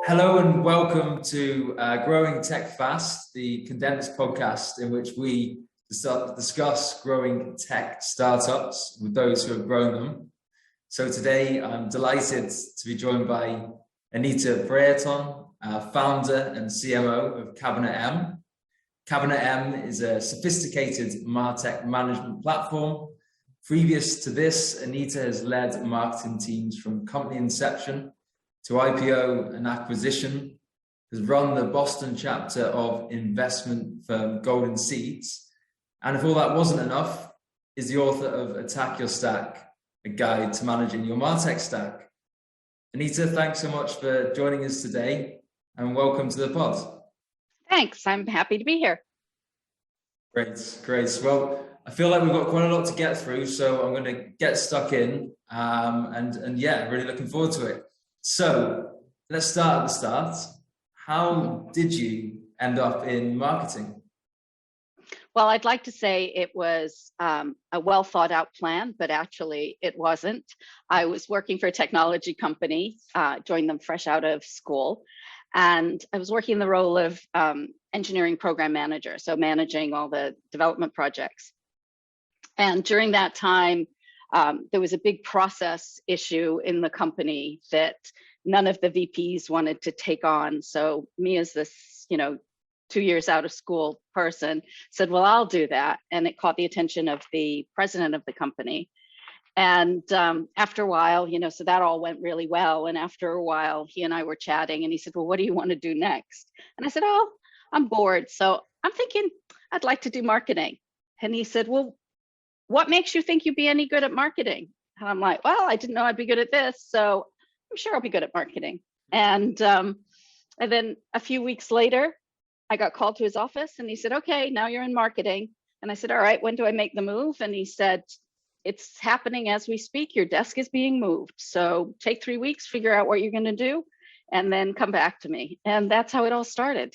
Hello and welcome to Growing Tech Fast, the condensed podcast in which we discuss growing tech startups with those who have grown them. So today I'm delighted to be joined by Anita Brearton, founder and CMO of CabinetM. CabinetM is a sophisticated martech management platform. Previous to this, Anita has led marketing teams from company inception to IPO and acquisition, has run the Boston chapter of investment firm Golden Seeds, and if all that wasn't enough, is the author of Attack Your Stack, a guide to managing your martech stack. Anita, thanks so much for joining us today, and welcome to the pod. Thanks, I'm happy to be here. Great. Well, I feel like we've got quite a lot to get through, so I'm going to get stuck in, and yeah, really looking forward to it. So let's start at the start. How did you end up in marketing? Well, I'd like to say it was a well thought out plan, but actually it wasn't. I was working for a technology company, joined them fresh out of school, and I was working in the role of engineering program manager, so managing all the development projects. And during that time, there was a big process issue in the company that none of the VPs wanted to take on. So me as this, 2 years out of school person said, well, I'll do that. And it caught the attention of the president of the company. And after a while, so that all went really well. And after a while, he and I were chatting and he said, well, what do you want to do next? And I said, oh, I'm bored. So I'm thinking I'd like to do marketing. And he said, well, what makes you think you'd be any good at marketing? And I'm like, well, I didn't know I'd be good at this, so I'm sure I'll be good at marketing. And then a few weeks later, I got called to his office and he said, okay, now you're in marketing. And I said, all right, when do I make the move? And he said, it's happening as we speak. Your desk is being moved. So take 3 weeks, figure out what you're going to do, and then come back to me. And that's how it all started.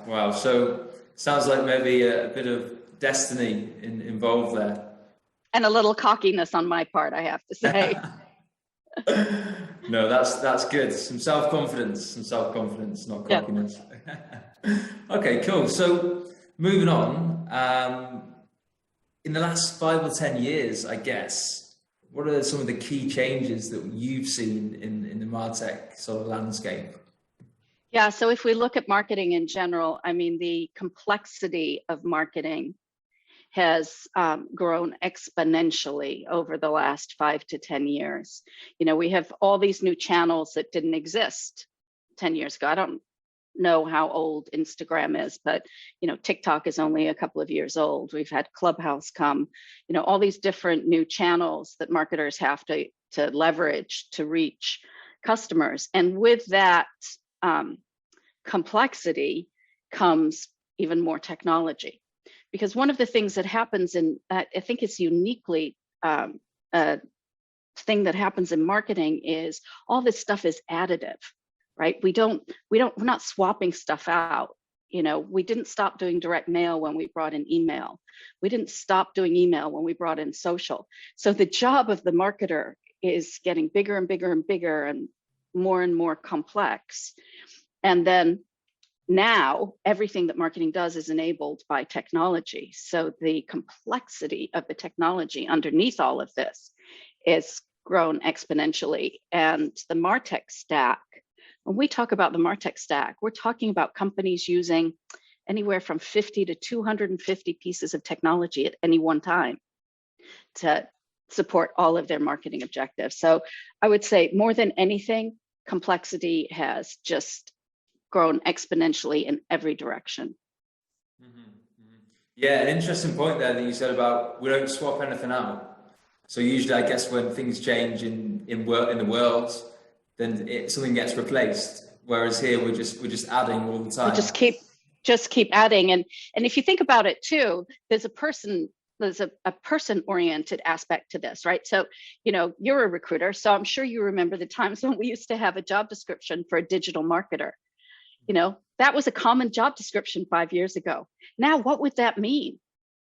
Wow. So sounds like maybe a bit of destiny involved there, and a little cockiness on my part, I have to say. No, that's good. Some self-confidence, not cockiness. Yeah. Okay, cool. So moving on, in the last 5 or 10 years, I guess, what are some of the key changes that you've seen in the martech sort of landscape? Yeah, so if we look at marketing in general, I mean, the complexity of marketing has grown exponentially over the last 5 to 10 years. We have all these new channels that didn't exist 10 years ago. I don't know how old Instagram is, but TikTok is only a couple of years old. We've had Clubhouse come, all these different new channels that marketers have to leverage to reach customers. And with that complexity comes even more technology. Because one of the things that happens I think it's uniquely a thing that happens in marketing is all this stuff is additive, right? We're not swapping stuff out. We didn't stop doing direct mail when we brought in email. We didn't stop doing email when we brought in social. So the job of the marketer is getting bigger and bigger and bigger and more complex. And then now everything that marketing does is enabled by technology. So the complexity of the technology underneath all of this is grown exponentially. And the martech stack, when we talk about the martech stack, we're talking about companies using anywhere from 50 to 250 pieces of technology at any one time to support all of their marketing objectives. So I would say more than anything, complexity has just grown exponentially in every direction. Yeah, an interesting point there that you said about we don't swap anything out. So usually, I guess when things change in the world, then something gets replaced. Whereas here, we're just adding all the time. We just keep adding, and if you think about it too, there's a person-oriented aspect to this, right? So you're a recruiter, so I'm sure you remember the times when we used to have a job description for a digital marketer. That was a common job description 5 years ago. Now, what would that mean?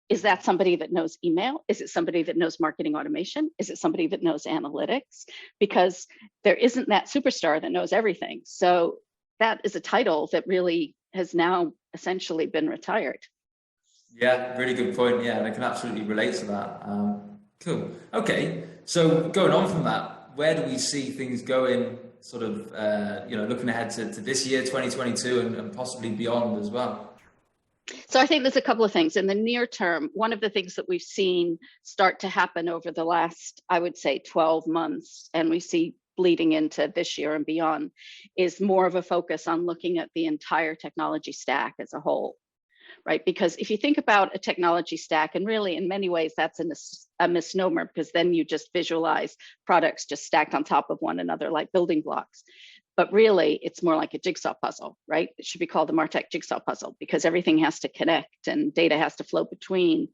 Is that somebody that knows email? Is it somebody that knows marketing automation? Is it somebody that knows analytics? Because there isn't that superstar that knows everything. So that is a title that really has now essentially been retired. Yeah, really good point. Yeah, and I can absolutely relate to that. Cool. Okay, so going on from that, where do we see things going, sort of, looking ahead to this year, 2022, and possibly beyond as well? So I think there's a couple of things in the near term. One of the things that we've seen start to happen over the last, I would say, 12 months, and we see bleeding into this year and beyond, is more of a focus on looking at the entire technology stack as a whole, right? Because if you think about a technology stack, and really in many ways that's a misnomer, because then you just visualize products just stacked on top of one another like building blocks. But really, it's more like a jigsaw puzzle, right? It should be called the martech jigsaw puzzle because everything has to connect and data has to flow between.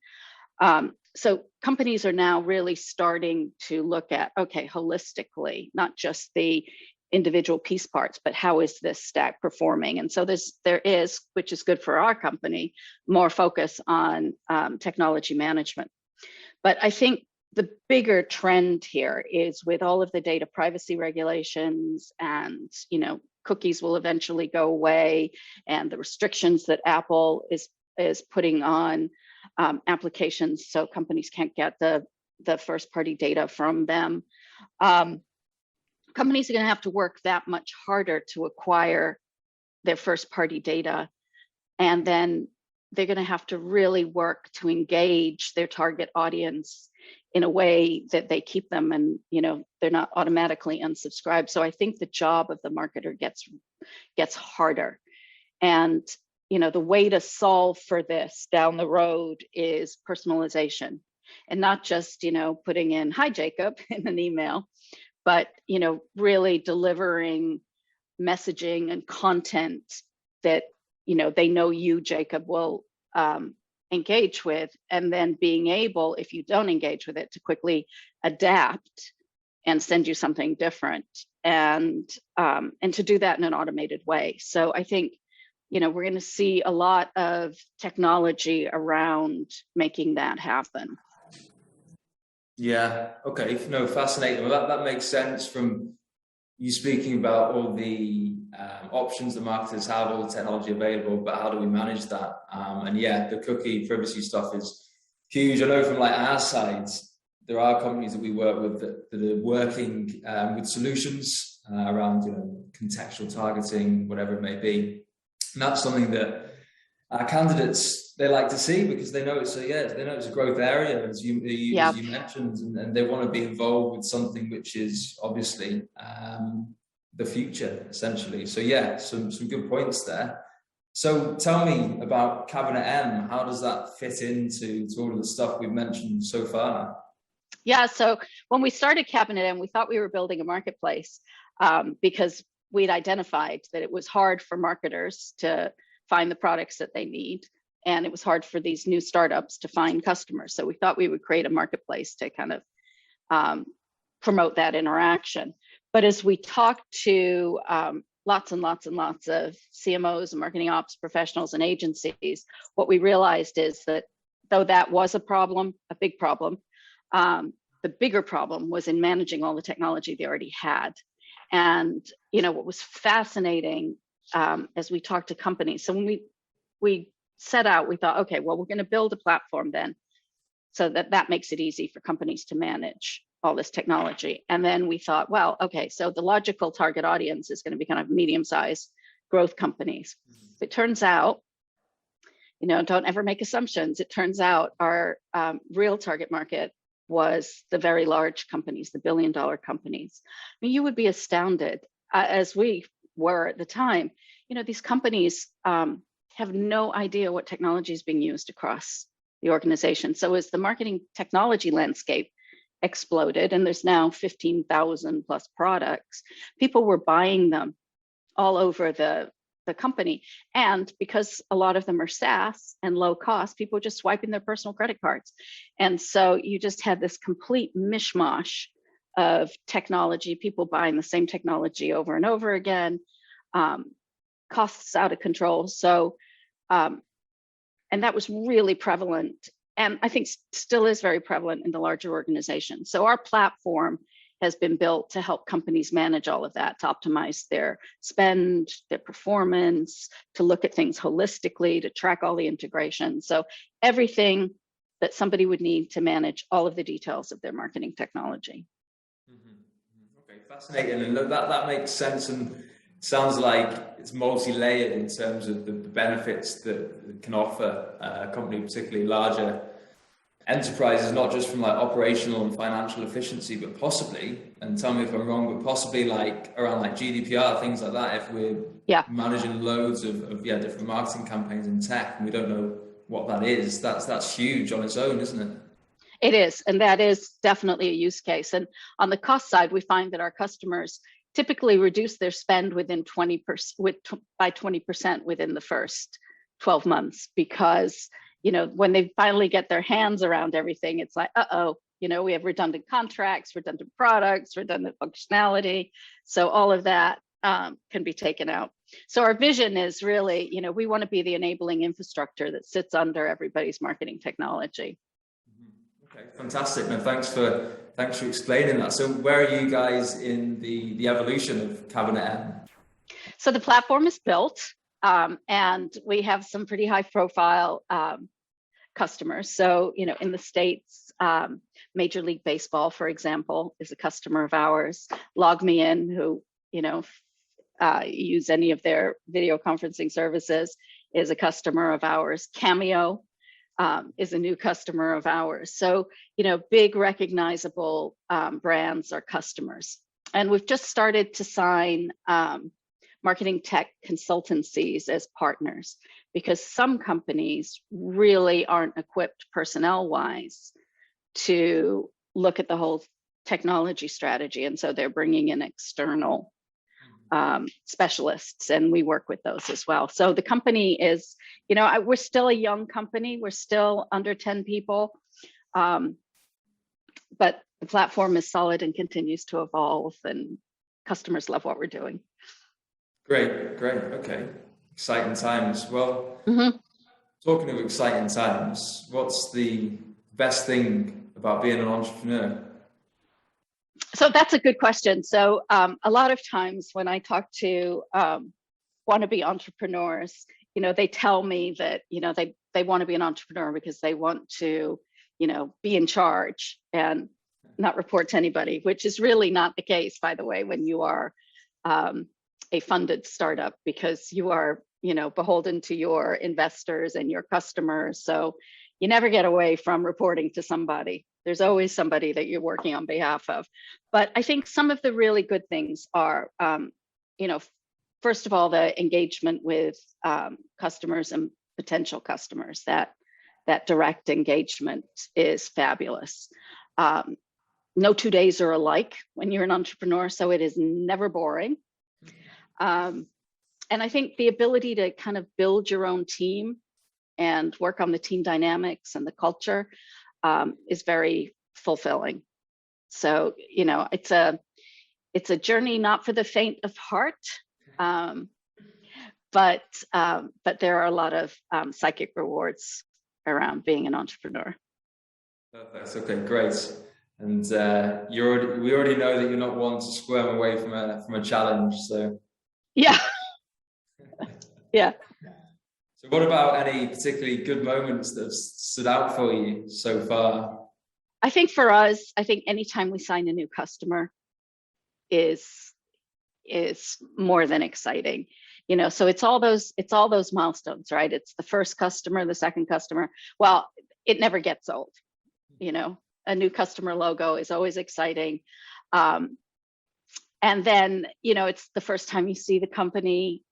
So companies are now really starting to look at, okay, holistically, not just the individual piece parts, but how is this stack performing? And so there is, which is good for our company, more focus on technology management. But I think the bigger trend here is with all of the data privacy regulations and, cookies will eventually go away, and the restrictions that Apple is putting on applications so companies can't get the first party data from them. Companies are going to have to work that much harder to acquire their first party data. And then they're going to have to really work to engage their target audience in a way that they keep them and, they're not automatically unsubscribed. So I think the job of the marketer gets harder. And, the way to solve for this down the road is personalization, and not just, putting in, "Hi, Jacob," in an email, but, really delivering messaging and content that, they know you, Jacob, will engage with, and then being able, if you don't engage with it, to quickly adapt and send you something different, and to do that in an automated way. So I think, we're going to see a lot of technology around making that happen. Yeah. Okay. No, fascinating. Well, that makes sense from you speaking about all the options the marketers have, all the technology available, but how do we manage that? And yeah, the cookie privacy stuff is huge. I know from like our sides, there are companies that we work with that are working with solutions around, contextual targeting, whatever it may be. And that's something that our candidates, they like to see because they know it's a growth area, as you mentioned, and they want to be involved with something which is obviously the future, essentially. So yeah, some good points there. So tell me about CabinetM. How does that fit into all of the stuff we've mentioned so far? Yeah, so when we started CabinetM, we thought we were building a marketplace because we'd identified that it was hard for marketers to find the products that they need, and it was hard for these new startups to find customers. So we thought we would create a marketplace to kind of promote that interaction. But as we talked to lots and lots and lots of CMOs and marketing ops professionals and agencies, what we realized is that though that was a problem, a big problem, the bigger problem was in managing all the technology they already had. And what was fascinating as we talked to companies, so when we set out, we thought, okay, well, we're going to build a platform then so that makes it easy for companies to manage all this technology. And then we thought, well, okay, so the logical target audience is going to be kind of medium-sized growth companies. It turns out, don't ever make assumptions. It turns out our real target market was the very large companies, the billion-dollar companies. I mean, you would be astounded, as we were at the time. These companies have no idea what technology is being used across the organization. So as the marketing technology landscape exploded, and there's now 15,000 plus products, people were buying them all over the company. And because a lot of them are SaaS and low cost, people were just swiping their personal credit cards. And so you just had this complete mishmash of technology, people buying the same technology over and over again, costs out of control. So, and that was really prevalent. and I think still is very prevalent in the larger organizations. So our platform has been built to help companies manage all of that, to optimize their spend, their performance, to look at things holistically, to track all the integration. So everything that somebody would need to manage all of the details of their marketing technology. Okay, fascinating. And that makes sense, and sounds like it's multi-layered in terms of the benefits that it can offer a company, particularly larger enterprises, not just from like operational and financial efficiency, but possibly, and tell me if I'm wrong, but possibly like around like GDPR, things like that. If we're managing loads of different marketing campaigns in tech and we don't know what that is, that's huge on its own, isn't it? It is, and that is definitely a use case. And on the cost side, we find that our customers typically reduce their spend within 20% by 20% within the first 12 months, because when they finally get their hands around everything, it's like, we have redundant contracts, redundant products, redundant functionality. So all of that can be taken out. So our vision is really, we want to be the enabling infrastructure that sits under everybody's marketing technology. Okay, fantastic. No, thanks for explaining that. So where are you guys in the evolution of CabinetM? So the platform is built, and we have some pretty high profile customers. So, in the States, Major League Baseball, for example, is a customer of ours. LogMeIn, who, use any of their video conferencing services, is a customer of ours. Cameo is a new customer of ours. So, big recognizable brands are customers. And we've just started to sign marketing tech consultancies as partners, because some companies really aren't equipped personnel-wise to look at the whole technology strategy. And so they're bringing in external specialists, and we work with those as well. So the company is, we're still a young company. We're still under 10 people, but the platform is solid and continues to evolve, and customers love what we're doing. Great. Okay. Exciting times. Well, talking of exciting times, what's the best thing about being an entrepreneur? So that's a good question. So a lot of times when I talk to wannabe entrepreneurs, they tell me that, they want to be an entrepreneur because they want to, be in charge and not report to anybody, which is really not the case, by the way, when you are a funded startup, because you are, beholden to your investors and your customers. So you never get away from reporting to somebody. There's always somebody that you're working on behalf of. But I think some of the really good things are, first of all, the engagement with customers and potential customers. That direct engagement is fabulous. No 2 days are alike when you're an entrepreneur, so it is never boring. And I think the ability to kind of build your own team and work on the team dynamics and the culture is very fulfilling. So, it's a journey not for the faint of heart, but there are a lot of psychic rewards around being an entrepreneur. Perfect. Okay, great. And we already know that you're not one to squirm away from a challenge. So yeah. So what about any particularly good moments that have stood out for you so far? I think for us, anytime we sign a new customer is more than exciting. So it's all those milestones, right? It's the first customer, the second customer. Well, it never gets old. A new customer logo is always exciting. And then, it's the first time you see the company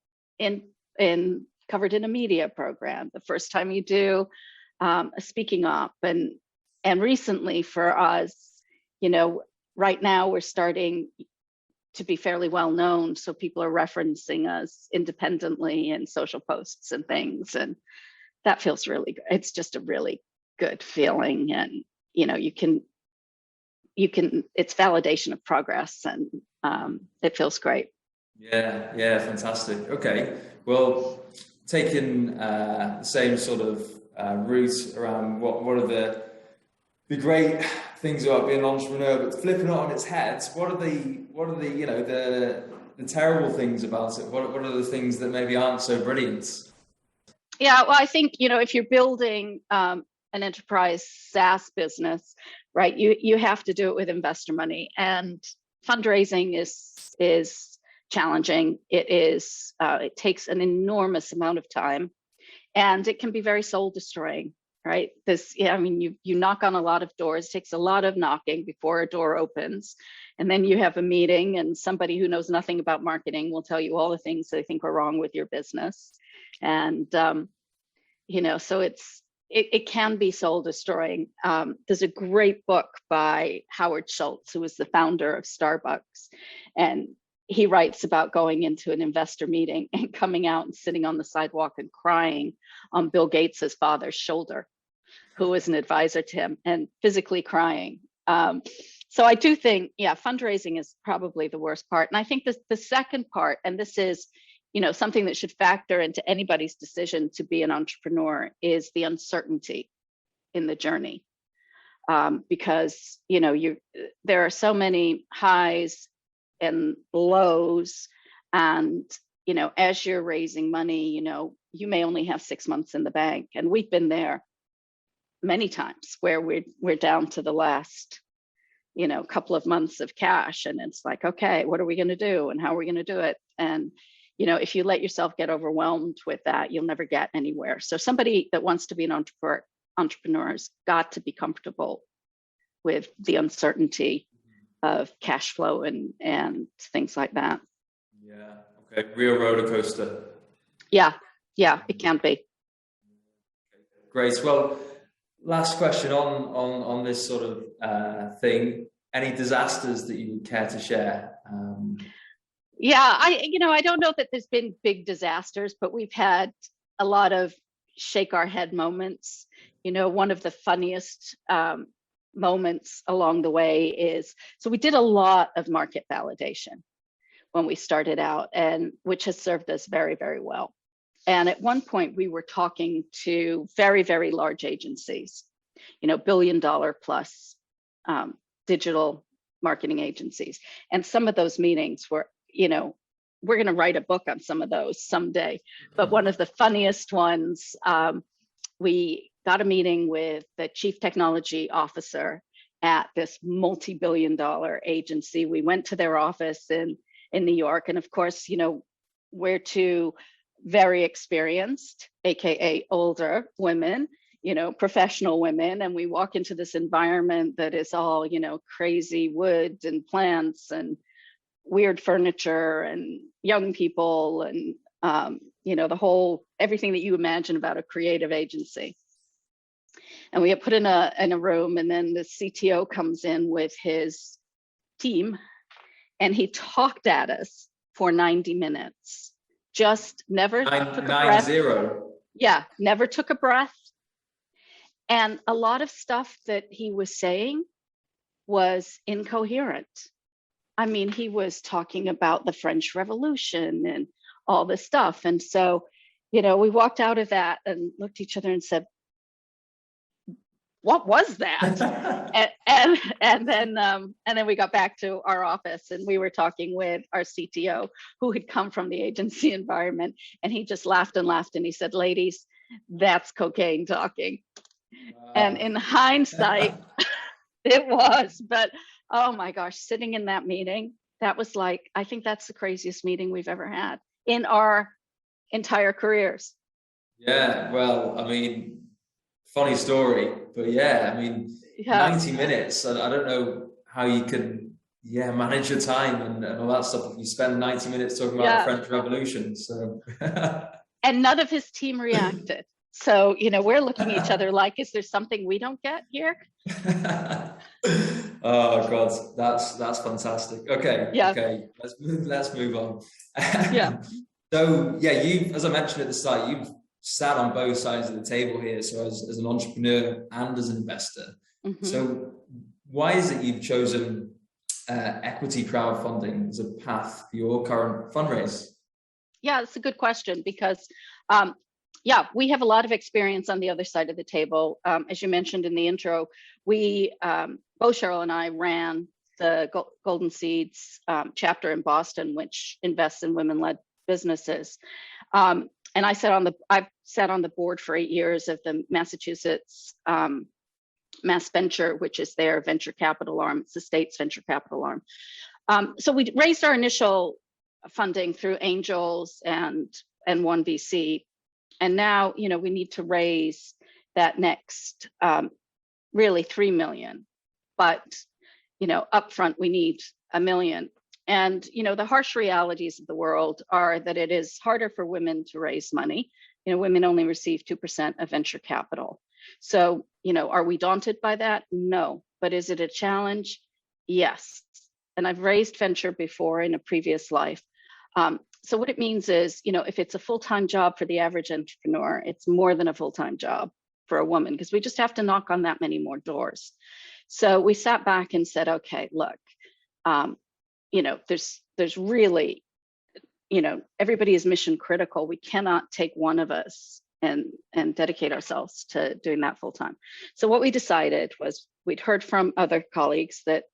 covered in a media program, the first time you do a speaking op. And recently for us, right now we're starting to be fairly well known. So people are referencing us independently in social posts and things. And that feels really good. It's just a really good feeling. And, you can, it's validation of progress, and it feels great. Yeah, fantastic. Okay. Well, taking the same sort of route around what are the great things about being an entrepreneur, but flipping it on its head, what are the the terrible things about it? What are the things that maybe aren't so brilliant? Yeah, well, I think, if you're building an enterprise SaaS business, right, you have to do it with investor money, and fundraising is challenging. It takes an enormous amount of time, and it can be very soul destroying, right? You knock on a lot of doors, it takes a lot of knocking before a door opens. And then you have a meeting, and somebody who knows nothing about marketing will tell you all the things they think are wrong with your business. And, so it can be soul destroying. There's a great book by Howard Schultz, who was the founder of Starbucks. And he writes about going into an investor meeting and coming out and sitting on the sidewalk and crying on Bill Gates's father's shoulder, who was an advisor to him, and physically crying. So I do think, fundraising is probably the worst part. And I think the second part, and this is, something that should factor into anybody's decision to be an entrepreneur, is the uncertainty in the journey. Because, there are so many highs and lows, and, as you're raising money, you may only have 6 months in the bank. And we've been there many times where we're down to the last couple of months of cash, and it's like, okay, what are we going to do, and how are we going to do it? And if you let yourself get overwhelmed with that, you'll never get anywhere. So somebody that wants to be an entrepreneur's got to be comfortable with the uncertainty of cash flow and things like that. Yeah. Okay. Real roller coaster. Yeah, it can be. Great. Well, last question on this sort of thing. Any disasters that you would care to share? I don't know that there's been big disasters, but we've had a lot of shake our head moments. One of the funniest moments along the way is, so we did a lot of market validation when we started out, and which has served us very, very well. And at one point we were talking to very, very large agencies, $1 billion plus digital marketing agencies. And some of those meetings were, we're going to write a book on some of those someday. But one of the funniest ones, we got a meeting with the chief technology officer at this multi-billion-dollar agency. We went to their office in New York. And of course, we're two very experienced, AKA older women, professional women. And we walk into this environment that is all, crazy wood and plants and weird furniture and young people and, everything that you imagine about a creative agency. And we get put in a room, and then the CTO comes in with his team, and he talked at us for 90 minutes. Just never took a breath. 90. Yeah, never took a breath. And a lot of stuff that he was saying was incoherent. I mean, he was talking about the French Revolution and all this stuff. And so, we walked out of that and looked at each other and said, what was that? and then we got back to our office, and we were talking with our CTO, who had come from the agency environment, and he just laughed and laughed, and he said, ladies, that's cocaine talking. Wow. And in hindsight, it was, but oh my gosh, sitting in that meeting, that was like, I think that's the craziest meeting we've ever had in our entire careers. Yeah, well, I mean, funny story, but 90 minutes. I don't know how you can, manage your time and all that stuff if you spend 90 minutes talking about the French Revolution. So, and none of his team reacted. So, we're looking at each other like, is there something we don't get here? Oh God, that's fantastic. Okay. Yeah. Okay. Let's move on. Yeah. So you, as I mentioned at the start, you've sat on both sides of the table here. So as an entrepreneur and as an investor. Mm-hmm. So why is it you've chosen equity crowdfunding as a path for your current fundraise? Yeah, it's a good question, because Yeah, we have a lot of experience on the other side of the table. As you mentioned in the intro, we, both Cheryl and I ran the Golden Seeds chapter in Boston, which invests in women-led businesses. And I've sat on the board for 8 years of the Massachusetts Mass Venture, which is their venture capital arm. It's the state's venture capital arm. So we raised our initial funding through angels and one VC. And now, we need to raise that next, really 3 million. But, upfront, we need 1 million. And, the harsh realities of the world are that it is harder for women to raise money. Women only receive 2% of venture capital. So, are we daunted by that? No. But is it a challenge? Yes. And I've raised venture before in a previous life. So what it means is, if it's a full-time job for the average entrepreneur, it's more than a full-time job for a woman, because we just have to knock on that many more doors. So we sat back and said, okay, look, there's really, everybody is mission critical. We cannot take one of us and dedicate ourselves to doing that full time. So what we decided was, we'd heard from other colleagues that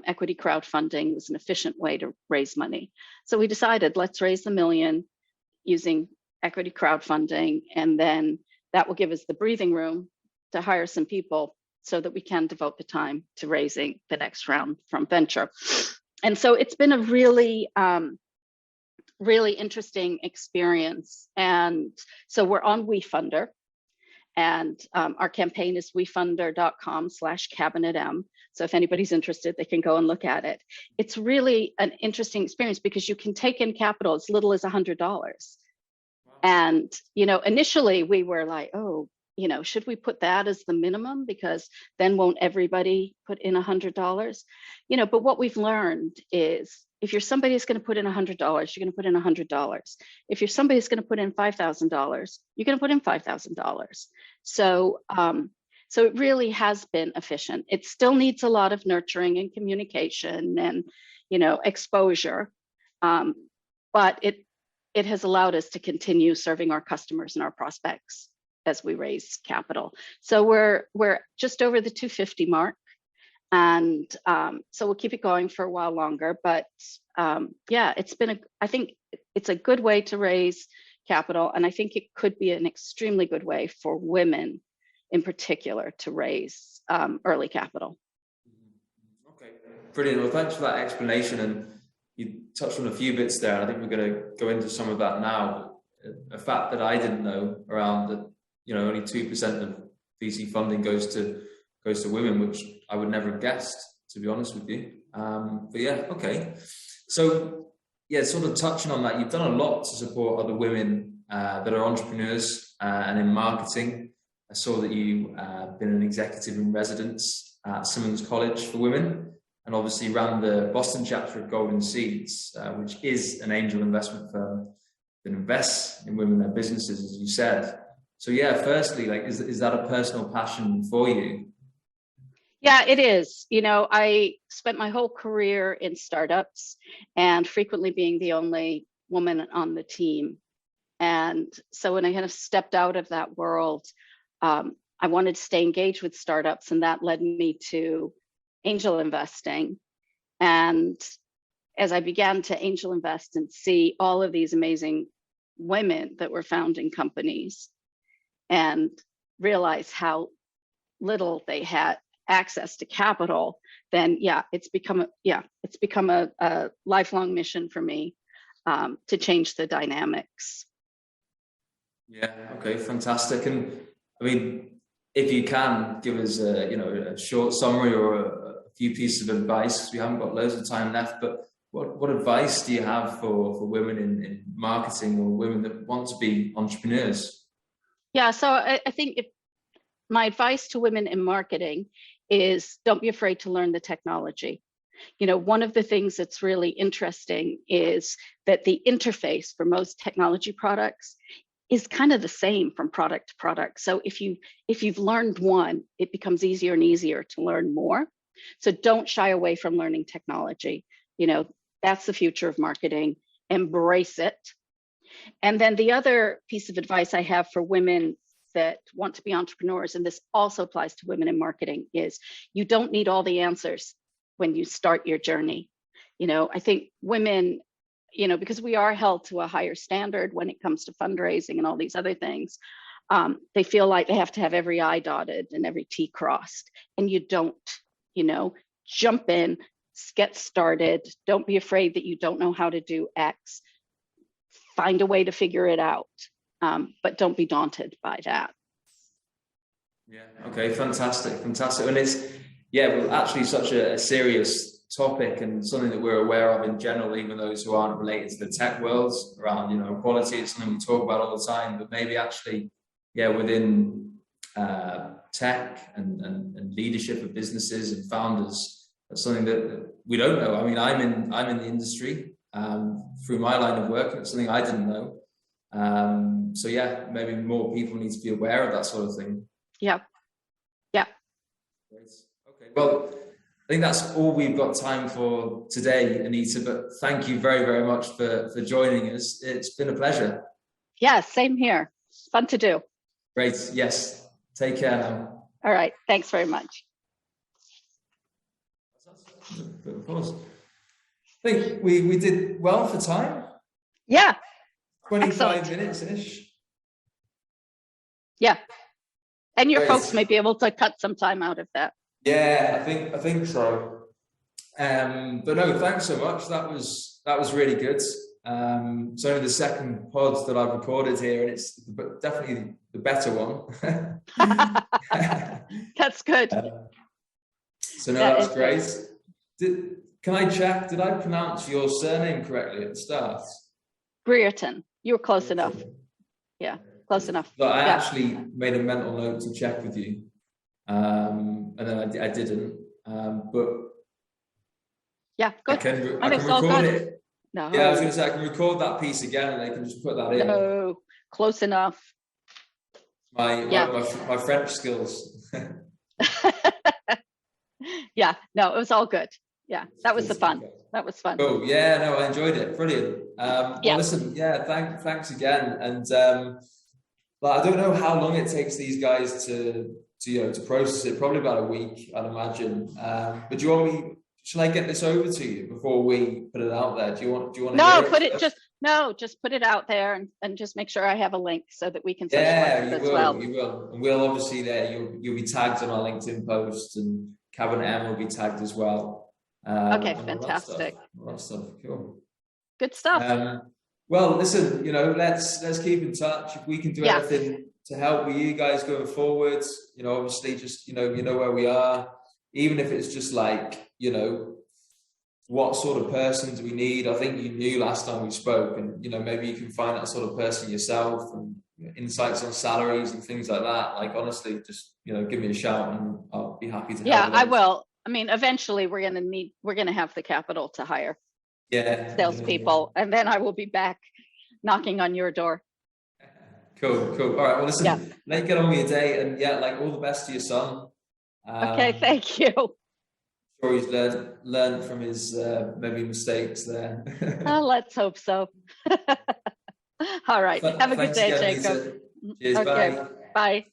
equity crowdfunding was an efficient way to raise money. So we decided, let's raise the 1 million using equity crowdfunding, and then that will give us the breathing room to hire some people so that we can devote the time to raising the next round from venture. And so it's been a really, really interesting experience. And so we're on WeFunder, and our campaign is wefunder.com/CabinetM. So if anybody's interested, they can go and look at it. It's really an interesting experience because you can take in capital as little as $100. And, initially we were like, oh, should we put that as the minimum? Because then won't everybody put in $100? But what we've learned is, if you're somebody who's going to put in $100, you're going to put in $100. If you're somebody who's going to put in $5,000, you're going to put in $5,000. So, so it really has been efficient. It still needs a lot of nurturing and communication and, exposure. But it has allowed us to continue serving our customers and our prospects as we raise capital. So we're just over the 250 mark. And so we'll keep it going for a while longer, but yeah, I think it's a good way to raise capital. And I think it could be an extremely good way for women in particular to raise early capital. Okay, brilliant. Well, thanks for that explanation. And you touched on a few bits there. I think we're going to go into some of that now. A fact that I didn't know around that, only 2% of VC funding goes to women, which I would never have guessed, to be honest with you. But yeah, okay. So yeah, sort of touching on that, you've done a lot to support other women that are entrepreneurs and in marketing. I saw that you been an executive in residence at Simmons College for Women, and obviously ran the Boston chapter of Golden Seeds, which is an angel investment firm that invests in women-led businesses, as you said. So yeah, firstly, is that a personal passion for you? Yeah, it is. I spent my whole career in startups and frequently being the only woman on the team. And so when I kind of stepped out of that world, I wanted to stay engaged with startups, and that led me to angel investing. And as I began to angel invest and see all of these amazing women that were founding companies and realize how little they had access to capital, then yeah, it's become a lifelong mission for me to change the dynamics. Yeah. Okay. Fantastic. And I mean, if you can give us a short summary or a few pieces of advice, because we haven't got loads of time left, but what advice do you have for women in marketing or women that want to be entrepreneurs? Yeah. So I think my advice to women in marketing is, don't be afraid to learn the technology. One of the things that's really interesting is that the interface for most technology products is kind of the same from product to product. So if you've learned one, it becomes easier and easier to learn more. So don't shy away from learning technology. That's the future of marketing. Embrace it. And then the other piece of advice I have for women that want to be entrepreneurs, and this also applies to women in marketing, is you don't need all the answers when you start your journey. I think women, because we are held to a higher standard when it comes to fundraising and all these other things, they feel like they have to have every I dotted and every T crossed, and you don't. Jump in, get started. Don't be afraid that you don't know how to do X. Find a way to figure it out, but don't be daunted by that. Yeah. Okay. Fantastic. And it's well, actually such a serious topic and something that we're aware of in general, even those who aren't related to the tech worlds around equality. It's something we talk about all the time, but maybe actually within tech and leadership of businesses and founders, that's something that we don't know. I mean, I'm in the industry through my line of work, and it's something I didn't know. So maybe more people need to be aware of that sort of thing. Yeah. Great. Okay. Well, I think that's all we've got time for today, Anita. But thank you very, very much for joining us. It's been a pleasure. Yeah. Same here. Fun to do. Great. Yes. Take care now. All right. Thanks very much. Of course. I think we did well for time. Yeah. 25 minutes-ish. Yeah. And your Great. folks may be able to cut some time out of that. Yeah, I think so. But no, thanks so much. That was really good. It's only the second pod that I've recorded here, and it's definitely the better one. That's good. So no, that's great. Can I check? Did I pronounce your surname correctly at the start? Brearton. You were close enough. Yeah, close enough. But I actually made a mental note to check with you, and then I didn't. But yeah, good. I can record it. No. Yeah, I was going to say I can record that piece again, and I can just put that in. No, close enough. My French skills. Yeah, no, it was all good. Yeah, that was fun. That was fun. Oh yeah, no, I enjoyed it. Brilliant. Well, listen, thanks again. And I don't know how long it takes these guys to process it. Probably about a week, I'd imagine. But do you want me? Shall I get this over to you before we put it out there? Do you want? No, just put it out there and just make sure I have a link so that we can socialize it as well. You will. And we'll obviously you'll be tagged on our LinkedIn post, and CabinetM will be tagged as well. Okay, fantastic. All that stuff. Cool. Good stuff. Well, listen, let's keep in touch. If we can do anything to help with you guys going forward, obviously just you know where we are. Even if it's just like, what sort of person do we need? I think you knew last time we spoke, and maybe you can find that sort of person yourself, and insights on salaries and things like that. Like honestly, just give me a shout, and I'll be happy to help. Yeah, I will. I mean, eventually we're gonna have the capital to hire salespeople, and then I will be back knocking on your door. Cool. All right. Well, listen, let you get on with your day, and all the best to your son. Okay, thank you. I'm sure he's learned from his maybe mistakes there. Let's hope so. All right. Have a good day, Jacob. Cheers, okay. Bye.